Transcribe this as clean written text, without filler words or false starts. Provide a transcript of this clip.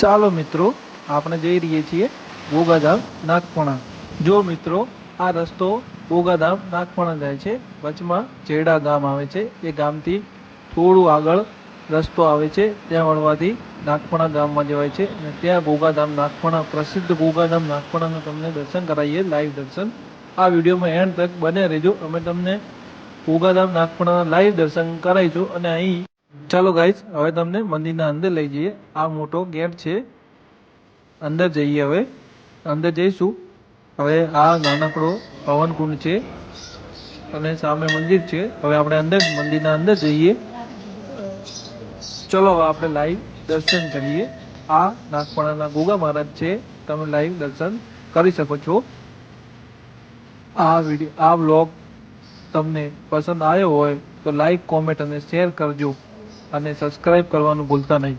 ચાલો મિત્રો, આપણે જઈ રહીએ છીએ બોગાધામ નાગપણા. જો મિત્રો, આ રસ્તો બોગાધામ નાગપણા જાય છે. વચમાં જેડા ગામ આવે છે. એ ગામથી થોડું આગળ રસ્તો આવે છે. ત્યાં વળવાથી નાગપણા ગામમાં જવાય છે. અને ત્યાં બોગાધામ નાગપણા, પ્રસિદ્ધ બોગાધામ નાગપણાના તમને દર્શન કરાવીએ, લાઈવ દર્શન. આ વિડીયોમાં એન્ડ તક બને રહેજો. અમે તમને બોગાધામ નાગપણાના લાઈવ દર્શન કરાવીશું. અને અહીં ચાલો ગાઈસ, હવે તમને મંદિરના અંદર લઈ જઈએ. આ મોટો ગેટ છે. અંદર જઈએ હવે. અંદર જઈશું. હવે આ નાનકડો પવનકુંડ છે અને સામે મંદિર છે. હવે આપણે અંદર મંદિરના અંદર જઈએ. ચલો હવે આપણે લાઈવ દર્શન કરીએ. આ નાગપણાના ગોગા મહારાજ છે. તમે લાઈવ દર્શન કરી શકો છો. આ વ્લોગ તમને પસંદ આવ્યો હોય તો લાઈક, કોમેન્ટ અને શેર કરજો. અને સબસ્ક્રાઈબ કરવાનું ભૂલતા નહીં.